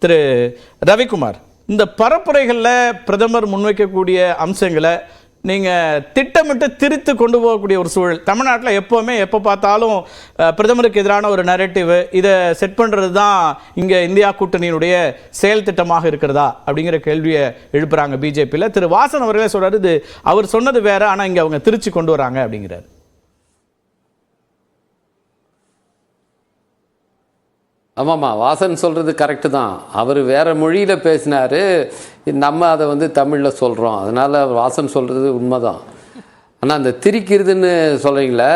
திரு ரவிக்குமார், இந்த பரப்புரைகளில் பிரதமர் முன்வைக்கக்கூடிய அம்சங்களை நீங்கள் திட்டமிட்டு திரித்து கொண்டு போகக்கூடிய ஒரு சூழல் தமிழ்நாட்டில் எப்போவுமே எப்போ பார்த்தாலும் பிரதமருக்கு எதிரான ஒரு நரேட்டிவ் இதை செட் பண்ணுறது தான் இங்கே இந்தியா கூட்டணியினுடைய செயல் திட்டமாக இருக்கிறதா அப்படிங்கிற கேள்வியை எழுப்புறாங்க பிஜேபியில். திரு வாசன் அவர்களே சொல்கிறார், இது அவர் சொன்னது வேற, ஆனால் இங்கே அவங்க திருச்சி கொண்டு வராங்க அப்படிங்கிறார். ஆமாம்மா, வாசன் சொல்கிறது கரெக்டு தான். அவர் வேறு மொழியில் பேசினார், நம்ம அதை வந்து தமிழில் சொல்கிறோம். அதனால் வாசன் சொல்கிறது உண்மைதான். ஆனால் அந்த திரிக்கிறதுன்னு சொல்கிறீங்களே,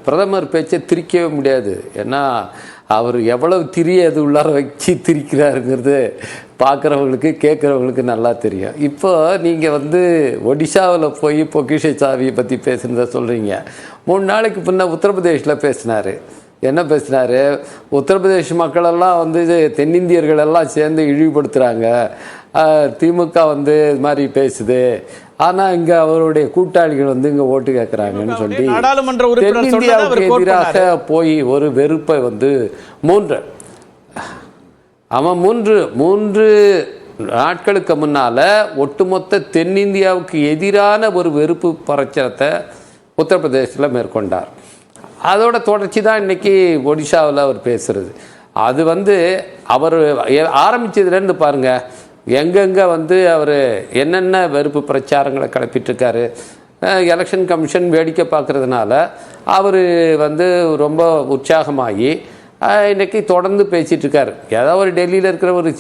பிரதமர் பேச்சை திரிக்கவே முடியாது. ஏன்னா அவர் எவ்வளவு திரிய அது உள்ளார வச்சு திரிக்கிறாருங்கிறது பார்க்குறவங்களுக்கு கேட்குறவங்களுக்கு நல்லா தெரியும். இப்போ நீங்கள் வந்து ஒடிஷாவில் போய் பொக்கிஷ சாவியை பற்றி பேசுகிறத சொல்கிறீங்க. 3 நாளைக்கு முன்னே உத்தரப்பிரதேஷில் பேசினார். என்ன பேசினார்? உத்தரப்பிரதேஷ் மக்களெல்லாம் வந்து தென்னிந்தியர்கள் எல்லாம் சேர்ந்து இழிவுபடுத்துகிறாங்க, திமுக வந்து இது மாதிரி பேசுது, ஆனால் இங்கே அவருடைய கூட்டாளிகள் வந்து இங்கே ஓட்டு கேட்குறாங்கன்னு சொல்லி தென்னிந்தியாவுக்கு எதிராக போய் ஒரு வெறுப்பை வந்து மூன்று நாட்களுக்கு முன்னால் ஒட்டுமொத்த தென்னிந்தியாவுக்கு எதிரான ஒரு வெறுப்பு பிரச்சாரத்தை உத்தரப்பிரதேசத்தில் மேற்கொண்டார். அதோட தொடர்ச்சி தான் இன்றைக்கி ஒடிஷாவில் அவர் பேசுகிறது. அது வந்து அவர் ஆரம்பித்ததுலேருந்து பாருங்கள், எங்கெங்கே வந்து அவர் என்னென்ன வெறுப்பு பிரச்சாரங்களை கிளப்பிட்டுருக்காரு. எலெக்ஷன் கமிஷன் வேடிக்கை பார்க்குறதுனால அவர் வந்து ரொம்ப உற்சாகமாகி இன்றைக்கி தொடர்ந்து பேசிகிட்ருக்காரு. ஏதோ ஒரு டெல்லியில் இருக்கிற ஒரு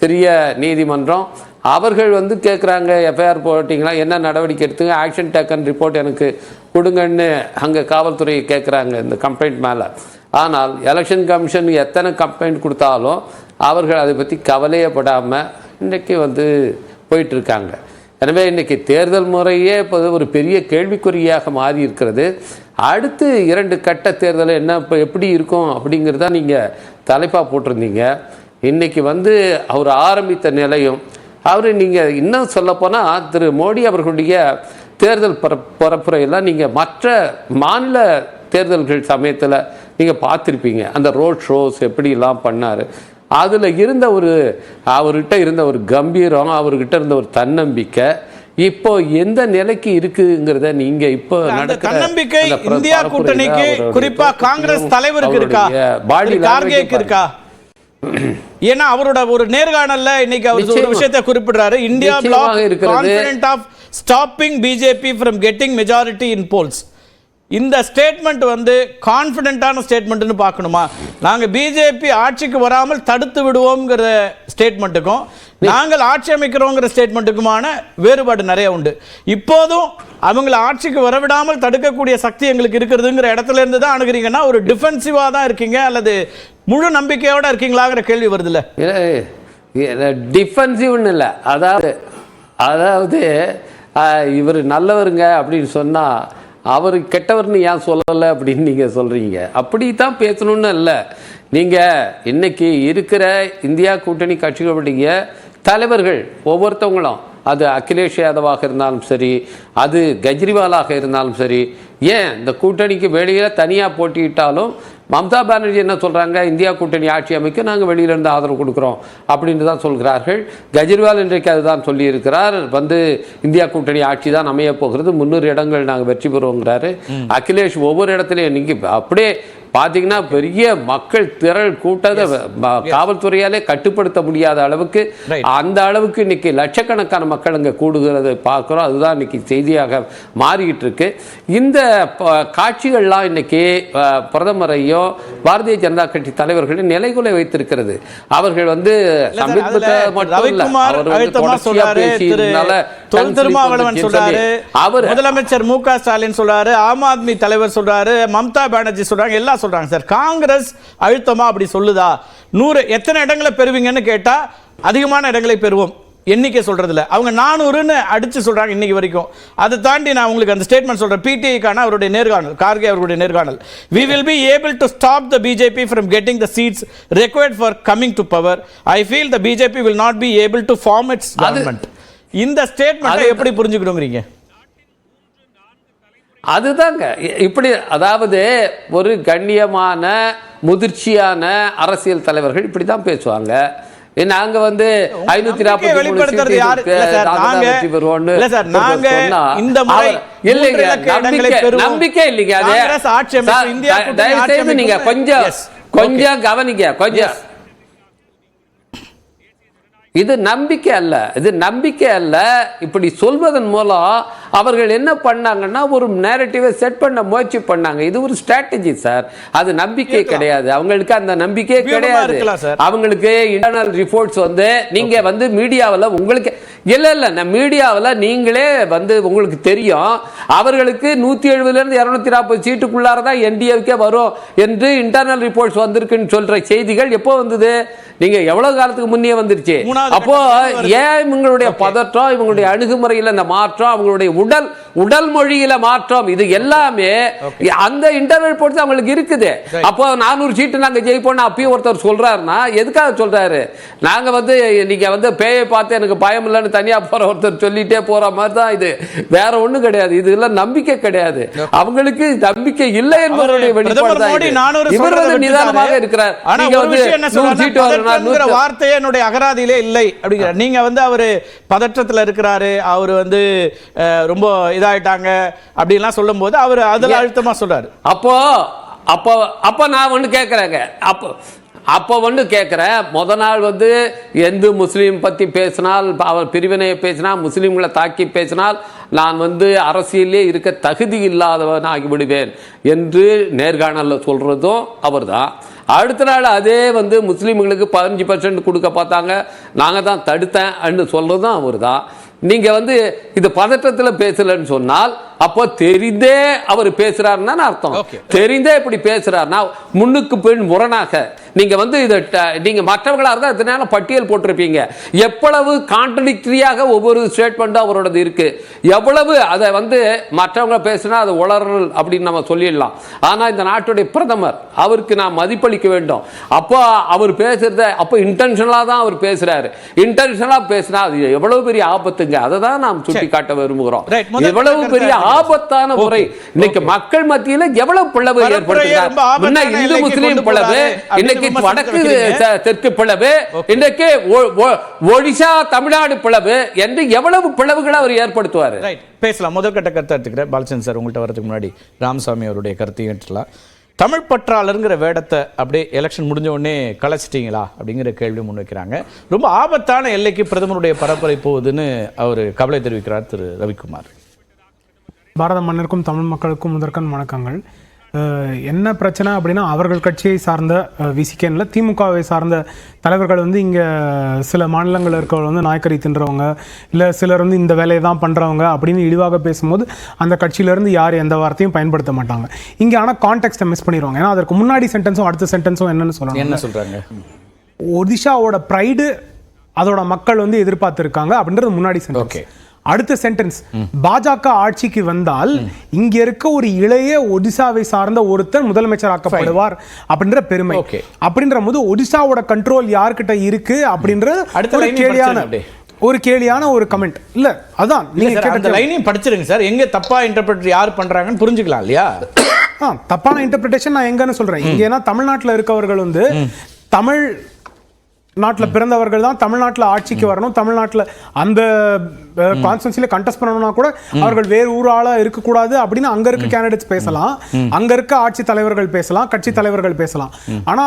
சிறிய நீதிமன்றம் அவர்கள் வந்து கேட்குறாங்க, எஃப்ஐஆர் போட்டிங்களா, என்ன நடவடிக்கை எடுத்துங்க, ஆக்ஷன் டேக்கன் ரிப்போர்ட் எனக்கு கொடுங்கன்னு அங்கே காவல்துறையை கேட்குறாங்க இந்த கம்ப்ளைண்ட் மேலே. ஆனால் எலெக்ஷன் கமிஷன் எத்தனை கம்ப்ளைண்ட் கொடுத்தாலும் அவர்கள் அதை பற்றி கவலையப்படாமல் இன்றைக்கி வந்து போயிட்டுருக்காங்க. எனவே இன்றைக்கி தேர்தல் முறையே இப்போ ஒரு பெரிய கேள்விக்குறியாக மாறி இருக்கிறது. அடுத்து 2 கட்ட தேர்தல் என்ன இப்போ எப்படி இருக்கும் அப்படிங்கிறத நீங்கள் தலைப்பாக போட்டிருந்தீங்க. இன்றைக்கி வந்து அவர் ஆரம்பித்த நிலையும் அவர் நீங்கள் இன்னும் சொல்லப்போனால் திரு மோடி அவர்களுடைய தேர்தல் பரப்புரையெல்லாம் நீங்கள் மற்ற மாநில தேர்தல்கள் சமயத்தில் நீங்கள் பார்த்துருப்பீங்க. அந்த ரோட் ஷோஸ் எப்படிலாம் பண்ணார், அதில் இருந்த அவர்கிட்ட இருந்த ஒரு கம்பீரம், அவர்கிட்ட இருந்த ஒரு தன்னம்பிக்கை இப்போ எந்த நிலைக்கு இருக்குங்கிறத நீங்க இப்போ தன்னம்பிக்கை இந்தியா கூட்டணிக்கு குறிப்பா காங்கிரஸ் தலைவருக்கு இருக்கா, கார்கேக்கு இருக்கா? ஏன்னா அவரோட ஒரு நேர்காணல்ல இன்னைக்கு அவர் ஒரு விஷயத்தை குறிப்பிடுறாரு, India bloc confident of stopping BJP from getting majority in polls. இந்த ஸ்டேட்மெண்ட் வந்து கான்ஃபிடென்ட்டான ஸ்டேட்மெண்ட்னு பார்க்கணுமா? நாங்கள் பிஜேபி ஆட்சிக்கு வராமல் தடுத்து விடுவோங்கிற ஸ்டேட்மெண்ட்டுக்கும் நாங்கள் ஆட்சி அமைக்கிறோங்கிற ஸ்டேட்மெண்ட்டுக்குமான வேறுபாடு நிறைய உண்டு. இப்போதும் அவங்கள ஆட்சிக்கு வரவிடாமல் தடுக்கக்கூடிய சக்தி எங்களுக்கு இருக்கிறதுங்கிற இடத்துல இருந்து தான் அணுகிறீங்கன்னா ஒரு டிஃபென்சிவாக தான் இருக்கீங்க அல்லது முழு நம்பிக்கையோட இருக்கீங்களாங்கிற கேள்வி வருதுல்ல? டிஃபென்சிவ்னு இல்லை, அதாவது இவர் நல்லவருங்க அப்படின்னு சொன்னால் அவர் கெட்டவர்னு ஏன் சொல்லலை அப்படின்னு நீங்கள் சொல்கிறீங்க. அப்படி தான் பேசணுன்னு இல்லை. நீங்கள் இன்னைக்கு இருக்கிற இந்தியா கூட்டணி கட்சிகளுடைய தலைவர்கள் ஒவ்வொருத்தவங்களும், அது அகிலேஷ் யாதவாக இருந்தாலும் சரி, அது கெஜ்ரிவாலாக இருந்தாலும் சரி, ஏன் இந்த கூட்டணிக்கு வெளியில் தனியாக போட்டியிட்டாலும் மம்தா பானர்ஜி என்ன சொல்கிறாங்க, இந்தியா கூட்டணி ஆட்சி அமைக்க நாங்கள் வெளியிலேருந்து ஆதரவு கொடுக்குறோம் அப்படின்னு தான் சொல்கிறார்கள். கெஜ்ரிவால் இன்றைக்கு அதுதான் சொல்லியிருக்கிறார், வந்து இந்தியா கூட்டணி ஆட்சி தான் அமைய போகிறது, 300 இடங்கள் நாங்கள் வெற்றி பெறுவோங்கிறாரு. அகிலேஷ் ஒவ்வொரு இடத்துலையும் நீங்கள் அப்படியே பார்த்தீங்கன்னா பெரிய மக்கள் திரள் கூட்டத்தை காவல்துறையாலே கட்டுப்படுத்த முடியாத அளவுக்கு, அந்த அளவுக்கு இன்னைக்கு லட்சக்கணக்கான மக்கள் அங்கே கூடுகிறத பார்க்குறோம். அதுதான் இன்னைக்கு செய்தியாக மாறிக்கிட்டு இருக்கு. இந்த காட்சிகள்லாம் இன்னைக்கு பிரதமரையும் பாரதிய ஜனதா கட்சி தலைவர்களின் நிலைகுலை வைத்திருக்கிறது. அவர்கள் வந்து முதலமைச்சர் மு க ஸ்டாலின் சொல்றாரு, ஆம் ஆத்மி தலைவர் சொல்றாரு, மம்தா பானர்ஜி சொல்றாங்க, எல்லாம் சொல்றாங்க. சார், காங்கிரஸ் அழுத்தமா அப்படி சொல்லுதா? 100 எத்தனை இடங்களை பெறுவீங்கன்னு கேட்டா அதிகமான இடங்களை பெறுவோம் எண்ணிக்கை சொல்றதுல அவங்க 400ன்னு அடிச்சு சொல்றாங்க இன்னைக்கு வரைக்கும். அதை தாண்டி நான் உங்களுக்கு அந்த ஸ்டேட்மெண்ட் சொல்றேன். பிடிஐக்கான அவருடைய நேர்காணல், கார்கே அவருடைய நேர்காணல், we will be able to stop the BJP from getting the seats required for coming to power. I feel the BJP will not be able to form its government. இந்த ஸ்டேட்மெண்ட் எப்படி புரிஞ்சுக்கணுங்கிறீங்க? அதுதாங்க இப்படி, அதாவது ஒரு கண்ணியமான முதிர்ச்சியான அரசியல் தலைவர்கள் இப்படி தான் பேசுவாங்க. நாங்க வந்து 543 யாரு இல்ல சார் நாங்க இந்த முறை இல்லைங்க நம்பிக்கை இல்லைங்க அது காங்கிரஸ் ஆட்சி அமைப்பு இந்தியா கூட்டணி ஆட்சி அமைப்பு நீங்க கொஞ்சம் கவனிங்க கொஞ்சம் இது நம்பிக்கை அல்ல இப்படி சொல்வதன் மூலம் அவர்கள் என்ன பண்ணாங்கன்னா ஒரு நேரட்டிவை செட் பண்ண முயற்சி பண்ணாங்க. இது ஒரு ஸ்ட்ராட்டஜி சார், அது நம்பிக்கை கிடையாது. அவங்களுக்கு அந்த நம்பிக்கையே கிடையாது. அவங்களுக்கு இன்டர்னல் ரிப்போர்ட்ஸ் வந்து நீங்க வந்து மீடியாவில் உங்களுக்கு இல்ல மீடியாவில் நீங்களே வந்து உங்களுக்கு தெரியும் அவர்களுக்கு 170 இருந்து 240 சீட்டுக்குள்ளாரதான் என்டிஏவுக்கே வரும் என்று இன்டர்னல் ரிப்போர்ட்ஸ் வந்திருக்குன்னு சொல்ற செய்திகள் எப்போ வந்தது? நீங்க எவ்வளவு காலத்துக்கு முன்னே வந்துருச்சு. அப்போ ஏன் இவங்களுடைய பதற்றம், இவங்களுடைய அணுகுமுறையில் இந்த மாற்றம், அவங்களுடைய உடல் மொழியில மாற்றம், இது எல்லாமே அந்த இன்டர்னல் ரிப்போர்ட்ஸ் அவங்களுக்கு இருக்குது. அப்போ 400 சீட்டு நாங்க ஜெயிப்போம் அப்பயும் ஒருத்தர் சொல்றாருன்னா எதுக்காக சொல்றாரு? நாங்க வந்து நீங்க வந்து பேயை பார்த்து எனக்கு பயம் இல்லைன்னு தனியா போற ஒருத்தர் சொல்லிட்டே போற மாதிரி தான் இது, வேற ஒண்ணும் கிடையாது. இது எல்லாம் நம்பிக்கை கிடையாது, அவங்களுக்கு நம்பிக்கை இல்லை என்பவருடைய வெளிப்பாடு தான். இவர் வந்து நிதானமாக இருக்கிறார். வார்த்தையே என்னுடைய அகராதியிலே இல்லை அப்படிங்கிற நீங்க வந்து அவரு பதற்றத்துல இருக்கிறாரு, அவரு வந்து ரொம்ப இதாயிட்டாங்க அப்படின்லாம் சொல்லும் போது அவர் அதுல அழுத்தமா சொல்றாரு. அப்போ நான் ஒண்ணு கேட்கிறேங்க. அப்போ ஒன்று கேட்குறேன், முத நாள் வந்து எந்த முஸ்லீம் பற்றி பேசினால், அவர் பிரிவினையை பேசினால், முஸ்லீம்களை தாக்கி பேசினால் நான் வந்து அரசியலே இருக்க தகுதி இல்லாதவன் ஆகிவிடுவேன் என்று நேர்காணலில் சொல்கிறதும் அவர் தான். அடுத்த நாள் அதே வந்து முஸ்லீம்களுக்கு 15% கொடுக்க பார்த்தாங்க, நாங்கள் தான் தடுத்தேன் சொல்கிறதும் அவர் தான். நீங்கள் வந்து இது பதற்றத்தில் பேசலன்னு சொன்னால் அப்போ தெரிந்தே அவர் பேசுறாருன்னா அர்த்தம். தெரிந்தே இப்படி பேசுறாருன்னா முன்னுக்கு பின் முரணாக நீங்க வந்து இதை நீங்க மற்றவர்களா இருந்தா அதனால பட்டியல் போட்டிருப்பீங்க. எவ்வளவு கான்ட்ரடிக்டரியாக ஒவ்வொரு ஸ்டேட்மெண்ட்டும் அவரோடது இருக்கு, எவ்வளவு அதை வந்து மற்றவங்க பேசினா அது உளறல் அப்படின்னு நம்ம சொல்லிடலாம். ஆனா இந்த நாட்டுடைய பிரதமர், அவருக்கு நான் மதிப்பளிக்க வேண்டும். அப்போ அவர் பேசுறத அப்போ இன்டென்ஷனலா தான் அவர் பேசுறாரு. இன்டென்ஷனலா பேசினா அது எவ்வளவு பெரிய ஆபத்துங்க, அதை தான் நாம் சுட்டி காட்ட விரும்புகிறோம். எவ்வளவு பெரிய ஆபத்தான முறை இன்னைக்கு மக்கள் மத்தியில எவ்வளவு பிளவு ஏற்படுத்துகிறார். இந்து முஸ்லீம் பிளவு, இன்னைக்கு வடக்கு தெற்கு பிளவு, இன்னைக்கு ஒடிசா தமிழ்நாடு பிளவு என்று எவ்வளவு பிளவுகளை அவர் ஏற்படுத்துவார். பேசலாம். முதல் கட்ட கருத்தை எடுத்துக்கிறேன். பாலச்சந்திரன் சார், உங்கள்கிட்ட வரதுக்கு முன்னாடி ராமசாமி அவருடைய கருத்தையும் ஏற்றலாம். தமிழ் பற்றாளருங்கிற வேடத்தை அப்படியே எலெக்ஷன் முடிஞ்ச உடனே கலைச்சிட்டீங்களா அப்படிங்கிற கேள்வி முன்வைக்கிறாங்க. ரொம்ப ஆபத்தான எல்லைக்கு பிரதமருடைய பரப்புரை போகுதுன்னு அவர் கவலை தெரிவிக்கிறார் திரு ரவிக்குமார். பாரத மன்னருக்கும் தமிழ் மக்களுக்கும் முதற்கண் வணக்கங்கள். என்ன பிரச்சனை அப்படின்னா, அவர்கள் கட்சியை சார்ந்த விசிகேன்ல திமுகவை சார்ந்த தலைவர்கள் வந்து இங்கே சில மாநிலங்களில் இருக்கவங்க வந்து நாய்க்கறி தின்றவங்க, இல்லை சிலர் வந்து இந்த வேலையை தான் பண்ணுறவங்க அப்படின்னு இழிவாக பேசும்போது அந்த கட்சியிலேருந்து யார் எந்த வார்த்தையும் பயன்படுத்த மாட்டாங்க. இங்கே ஆனால் கான்டெக்ஸ்ட்டை மிஸ் பண்ணிடுவாங்க. ஏன்னா அதற்கு முன்னாடி சென்டென்ஸும் அடுத்த சென்டென்ஸும் என்னன்னு சொல்லணும், என்ன சொல்கிறாங்க, ஒடிஷாவோட ப்ரைடு அதோட மக்கள் வந்து எதிர்பார்த்துருக்காங்க அப்படின்றது முன்னாடி சென்டென்ஸ். அடுத்த சென்டென்ஸ், பாஜக ஆட்சிக்கு வந்தால் இங்க இருக்க ஒரு இளைய ஒடிசாவை சார்ந்த ஒருத்தர் முதலமைச்சர் ஆக்கப்படுவார் அப்படின்ற பெருமை. அப்படின்ற போது ஒடிசாவோட கண்ட்ரோல் யார்கிட்ட இருக்கு அப்படின்ற ஒரு கேலியான ஒரு கமெண்ட் இல்ல. அதான் நீங்க கேட்ட லைனையும் படிச்சிருங்க சார், எங்க தப்பா இன்டர்பிரட் யார் பண்றாங்கன்னு புரிஞ்சுக்கலாம் இல்லையா? தப்பான இன்டர்பிரேஷன் நான் எங்கன்னு சொல்றேன். இங்க தமிழ்நாட்டில் இருக்கவர்கள் வந்து தமிழ் நாட்டில் பிறந்தவர்கள் தான் தமிழ்நாட்டில் ஆட்சிக்கு வரணும், தமிழ்நாட்டில் அந்த கான்ஸ்டன்சில கண்டெஸ்ட் பண்ணணும்னா கூட அவர்கள் வேறு ஊரால இருக்கக்கூடாது அப்படின்னு அங்க இருக்க கேண்டிடேட்ஸ் பேசலாம், அங்க இருக்க ஆட்சி தலைவர்கள் பேசலாம், கட்சி தலைவர்கள் பேசலாம். ஆனா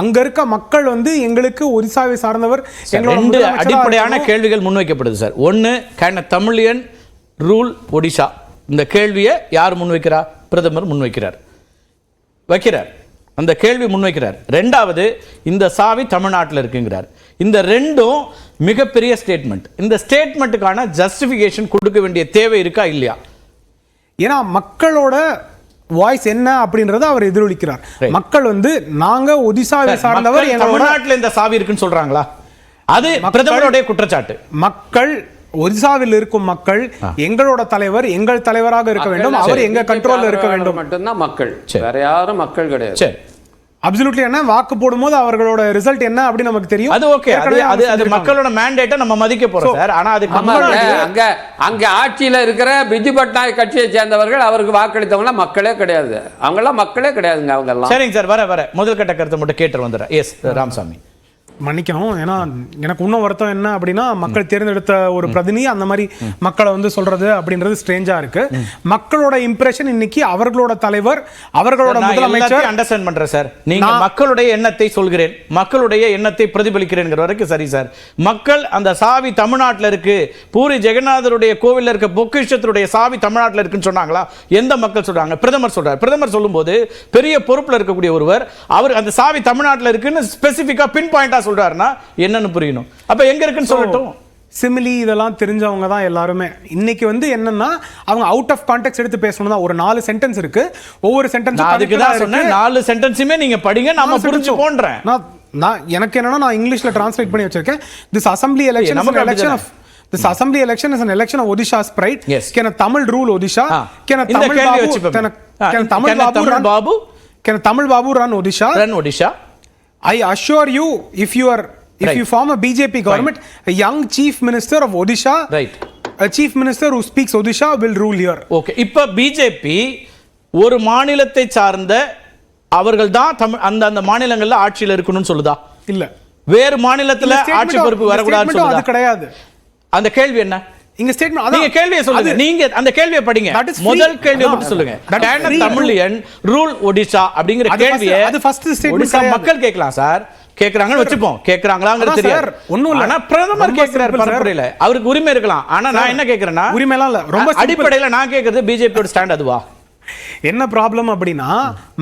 அங்க இருக்க மக்கள் வந்து எங்களுக்கு ஒரிசாவை சார்ந்தவர். ரெண்டு அடிப்படையான கேள்விகள் முன்வைக்கப்படுது சார். ஒன்னு, can a Tamilian rule Odisha? இந்த கேள்வியை யார் முன்வைக்கிறார்? பிரதமர் முன்வைக்கிறார், வைக்கிறார், அந்த கேள்வி முன்வைக்கிறார். ரெண்டாவது, இந்த சாவி தமிழ்நாட்டில் இருக்குங்கிறார். இந்த ரெண்டும் மிகப்பெரிய ஸ்டேட்மெண்ட். இந்த ஸ்டேட்மெண்ட்டுக்கான ஜஸ்டிஃபிகேஷன் கொடுக்க வேண்டிய தேவை இருக்கா இல்லையா? ஏன்னா மக்களோட வாய்ஸ் என்ன அப்படின்றத அவர் எதிரொலிக்கிறார். மக்கள் வந்து நாங்க ஒடிசாவை சார்ந்தவர், தமிழ்நாட்டில் இந்த சாவி இருக்குன்னு சொல்றாங்களா? அது பிரதமருடைய குற்றச்சாட்டு. மக்கள் ஒரிசாவில் இருக்கும் மக்கள் எங்களோட தலைவர் எங்கள் தலைவராக இருக்க வேண்டும், அவர் எங்க கண்ட்ரோல்ல இருக்க வேண்டும் மட்டும்தான் மக்கள், வேற யாரும் மக்கள் கிடையாது. அப்சல்யூட்லி. என்ன வாக்கு போடும்போது அவர்களோட ரிசல்ட் என்ன அப்படி நமக்கு தெரியும். அது ஓகே, அது மக்களோட மேண்டேட்டை நம்ம மதிக்க போறோம் சார். ஆனா அது அங்க ஆட்சியில இருக்கிற பிஜு பட்நாயக் கட்சியை சேர்ந்தவர்கள் அவருக்கு வாக்களித்தவங்க மக்களே கிடையாது, அவங்கெல்லாம் மக்களே கிடையாதுங்க அவங்க எல்லாம். சரிங்க சார், வர முதல் கட்ட கருத்தை மட்டும் கேட்டு வந்துடுறேன். எஸ் ராமசாமி. மன்னிக்கணும், ஏன்னா எனக்கு இன்னும் வருத்தம் என்ன அப்படின்னா மக்கள் தேர்ந்தெடுத்த ஒரு பிரதிநிதி அந்த மாதிரி மக்களை வந்து சொல்றது அப்படின்றது ஸ்ட்ரேஞ்சா இருக்கு. மக்களோட இம்ப்ரெஷன் இன்னைக்கு அவர்களோட தலைவர், அவர்களோட முதலமைச்சர் அண்டர்ஸ்டாண்ட் பண்றேன் சார். நீங்க மக்களுடைய எண்ணத்தை சொல்கிறேன், மக்களுடைய எண்ணத்தை பிரதிபலிக்கிறேங்கிற வரைக்கும் சரி சார். மக்கள் அந்த சாவி தமிழ்நாட்டில் இருக்கு, பூரி ஜெகநாதருடைய கோவில்ல இருக்க பொக்கிஷத்துடைய சாவி தமிழ்நாட்டில் இருக்குன்னு சொன்னாங்களா? எந்த மக்கள் சொல்றாங்க? பிரதமர் சொல்றாரு. பிரதமர் சொல்லும்போது பெரிய பொறுப்புல இருக்கக்கூடிய ஒருவர் அவர் அந்த சாவி தமிழ்நாட்டில் இருக்குன்னு ஸ்பெசிபிக்கா பின் பாயிண்டா சொல்றாருன்னா என்னன்னு புரியணும். அப்ப எங்க இருக்குன்னு சொல்லட்டும். சிமிலி இதெல்லாம் தெரிஞ்சவங்க தான் எல்லாருமே. இன்னைக்கு வந்து என்னன்னா அவங்க அவுட் ஆஃப் கான்டெக்ஸ்ட் எடுத்து பேசணும் தான். ஒரு 4 சென்டென்ஸ் இருக்கு, ஒவ்வொரு சென்டென்ஸும் அதுக்கு தான் சொன்னேன் 4 சென்டென்ஸுமே நீங்க படிங்க, நாம புரிஞ்சு போன்றேன். நான் எனக்கு என்னன்னா நான் இங்கிலீஷ்ல டிரான்ஸ்லேட் பண்ணி வச்சிருக்கேன். This assembly election is an election of this assembly election is an election of Odisha's pride. Yes. Can a Tamil rule Odisha? Can a Tamil Babu run Odisha? Run Odisha. I assure you, if you form a BJP government, a young chief minister of Odisha, right, a chief minister who speaks Odisha will rule here. Okay. இப்ப BJP ஒரு மாநிலத்தை சார்ந்த அவர்கள் தான் அந்த மாநிலங்கள்ல ஆட்சியில் இருக்கணும்னு சொல்லுதா? இல்ல, வேறு மாநிலத்துல ஆட்சி பொறுப்பு வரக்கூடாதுன்னு சொல்லுதா? அது கிடையாது. அந்த கேள்வி என்ன? இங்க ஸ்டேட்மென்ட் நீங்க கேள்வியை சொல்லுங்க. நீங்க அந்த கேள்வியை படிங்க. முதல் கேள்வியை மட்டும் சொல்லுங்க. கேன் தமிழியன் ரூல் ஒடிஷா அப்படிங்கிற கேள்வியை அது ஃபர்ஸ்ட் ஒடிஷா மக்கள் கேட்கலாம் சார். கேக்குறாங்கன்னு வச்சுப்போம். கேக்குறாங்களாங்கிறது தெரியாது. ஒண்ணும் இல்ல. ஆனா பிரதமர் கேக்குறாரு பரப்புரையில. அவருக்கு உரிமை இருக்கலாம். ஆனா நான் என்ன கேக்குறேன்னா உரிமை எல்லாம் இல்ல. ரொம்ப அடிப்படையில நான் கேக்குறது பிஜேபியோட ஸ்டாண்ட் அதுவா? என்ன ப்ராப்ளம் அப்படின்னா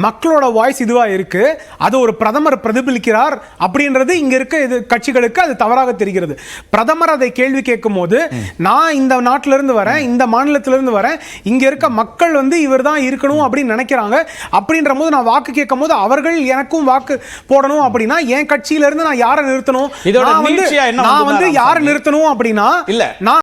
மக்களோட வாய்ஸ் இதுவா இருக்கு, அது ஒரு பிரதமர் பிரதிபலிக்கிறார் அப்படின்றது இங்க இருக்க இது கட்சிகளுக்கு அது தவறாக தெரிகிறது. பிரதமர் அதை கேள்வி கேட்கும் போது நான் இந்த நாட்டில இருந்து வரேன், இந்த மாநிலத்திலிருந்து வரேன், இங்க இருக்க மக்கள் வந்து இவர் தான் இருக்கணும் அப்படின்னு நினைக்கிறாங்க. அப்படின்ற போது நான் வாக்கு கேட்கும் போது அவர்கள் எனக்கும் வாக்கு போடணும் அப்படின்னா என் கட்சியில இருந்து நான் யாரை நிறுத்தணும்? நான் வந்து யாரை நிறுத்தணும் அப்படின்னா இல்ல நான்